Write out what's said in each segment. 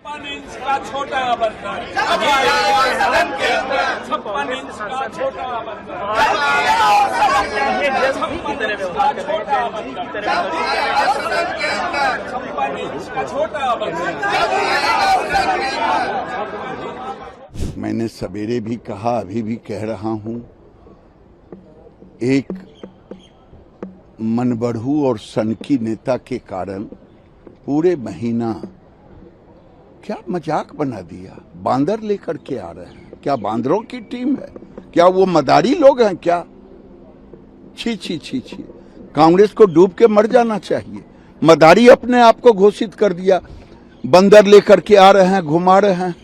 56 inch का छोटा बंदर, 56 इंच का छोटा बंदर, 56 इंच का छोटा बंदर। मैंने सवेरे भी कहा, अभी भी कह रहा हूं, एक मनबढ़ू और सनकी नेता के कारण पूरे महीना क्या मजाक बना दिया। बांदर लेकर के आ रहे हैं, क्या बांदरों की टीम है, क्या वो मदारी लोग हैं क्या? छी छी छी छी, कांग्रेस को डूब के मर जाना चाहिए। मदारी अपने आप को घोषित कर दिया, बंदर लेकर के आ रहे हैं, घुमा रहे हैं।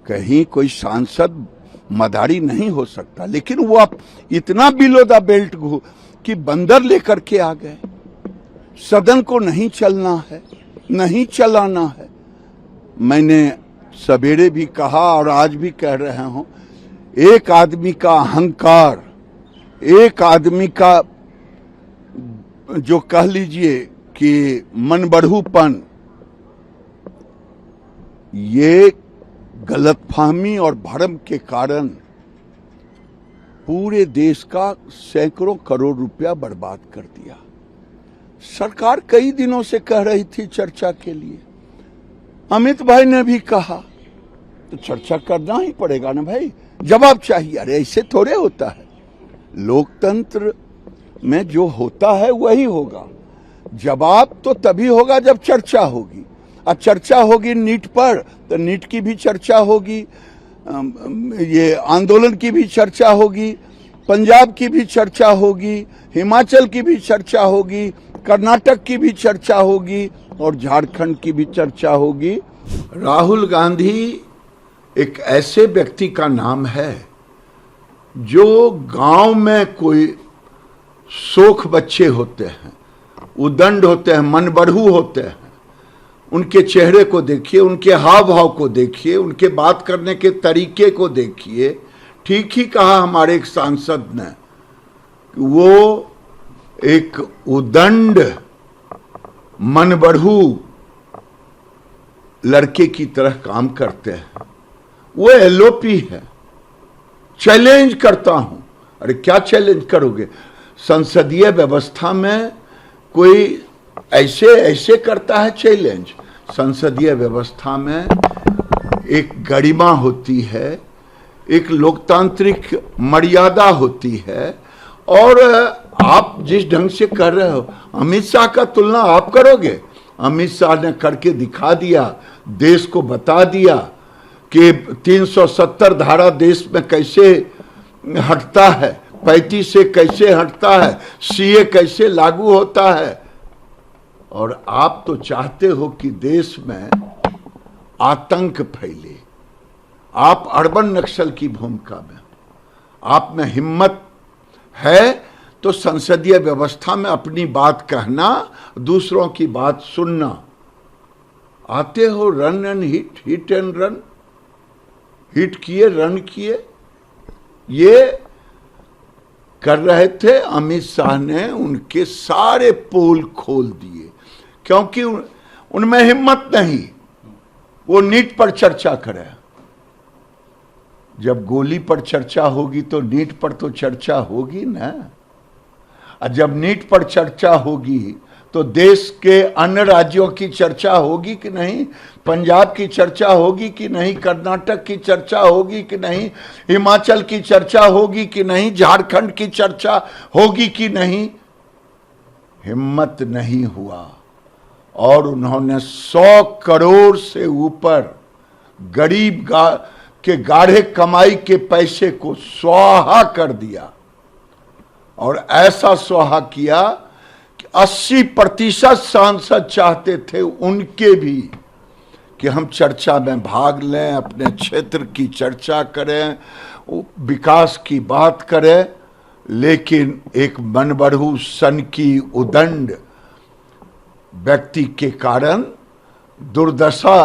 कहीं कोई सांसद मदारी नहीं हो सकता, लेकिन वो आप इतना बिलो द बेल्ट कि बंदर लेकर के आ गए। सदन को नहीं चलना है, नहीं चलाना है। मैंने सवेरे भी कहा और आज भी कह रहे हूं, एक आदमी का अहंकार, एक आदमी का जो कह लीजिए कि मनबढ़ूपन, ये गलतफहमी और भ्रम के कारण पूरे देश का सैकड़ों करोड़ रुपया बर्बाद कर दिया। सरकार कई दिनों से कह रही थी चर्चा के लिए, अमित भाई ने भी कहा, तो चर्चा करना ही पड़ेगा ना भाई, जवाब चाहिए। अरे ऐसे थोड़े होता है, लोकतंत्र में जो होता है वही होगा। जवाब तो तभी होगा जब चर्चा होगी, और चर्चा होगी नीट पर, तो नीट की भी चर्चा होगी, ये आंदोलन की भी चर्चा होगी, पंजाब की भी चर्चा होगी, हिमाचल की भी चर्चा होगी, कर्नाटक की भी चर्चा होगी और झारखंड की भी चर्चा होगी। राहुल गांधी एक ऐसे व्यक्ति का नाम है जो गांव में कोई शोख बच्चे होते हैं, उदंड होते हैं, मनबढ़ू होते हैं, उनके चेहरे को देखिए, उनके हाव भाव को देखिए, उनके बात करने के तरीके को देखिए। ठीक ही कहा हमारे एक सांसद ने, वो एक उदंड मनबढ़ू लड़के की तरह काम करते हैं। वो एलओपी है। चैलेंज करता हूं। अरे क्या चैलेंज करोगे? संसदीय व्यवस्था में कोई ऐसे ऐसे करता है चैलेंज? संसदीय व्यवस्था में एक गरिमा होती है, एक लोकतांत्रिक मर्यादा होती है। और आप जिस ढंग से कर रहे हो, अमित शाह का तुलना आप करोगे? अमित शाह ने करके दिखा दिया, देश को बता दिया कि 370 धारा देश में कैसे हटता है, 35 से कैसे हटता है, सीए कैसे लागू होता है। और आप तो चाहते हो कि देश में आतंक फैले। आप अर्बन नक्सल की भूमिका में, आप में हिम्मत है तो संसदीय व्यवस्था में अपनी बात कहना, दूसरों की बात सुनना। आते हो run and hit, hit and run, hit किए, रन किए। ये कर रहे थे। अमित शाह ने उनके सारे पोल खोल दिए, क्योंकि उनमें हिम्मत नहीं। वो नीट पर चर्चा करे। जब गोली पर चर्चा होगी तो नीट पर तो चर्चा होगी ना। और जब नीट पर चर्चा होगी तो देश के अन्य राज्यों की चर्चा होगी कि नहीं, पंजाब की चर्चा होगी कि नहीं, कर्नाटक की चर्चा होगी कि नहीं, हिमाचल की चर्चा होगी कि नहीं, झारखंड की चर्चा होगी कि नहीं। हिम्मत नहीं हुआ और उन्होंने 100 करोड़ से ऊपर गरीब के गाढ़े कमाई के पैसे को स्वाहा कर दिया। और ऐसा स्वाहा किया कि 80% सांसद चाहते थे उनके भी कि हम चर्चा में भाग लें, अपने क्षेत्र की चर्चा करें, विकास की बात करें। लेकिन एक मनबढ़ू सनकी उदंड व्यक्ति के कारण दुर्दशा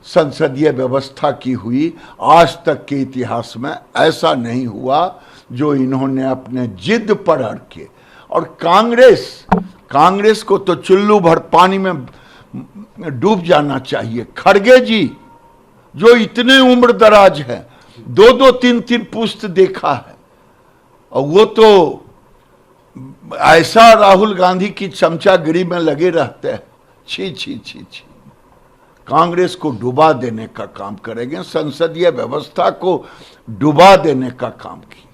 संसदीय व्यवस्था की हुई। आज तक के इतिहास में ऐसा नहीं हुआ जो इन्होंने अपने जिद पर अड़ के। और कांग्रेस को तो चुल्लू भर पानी में डूब जाना चाहिए। खड़गे जी जो इतने उम्र दराज है, 2-2, 3-3 पुस्त देखा है, और वो तो ऐसा राहुल गांधी की चमचागिरी में लगे रहते हैं। छी छी छी छी। कांग्रेस को डुबा देने का काम करेंगे, संसदीय व्यवस्था को डुबा देने का काम किया।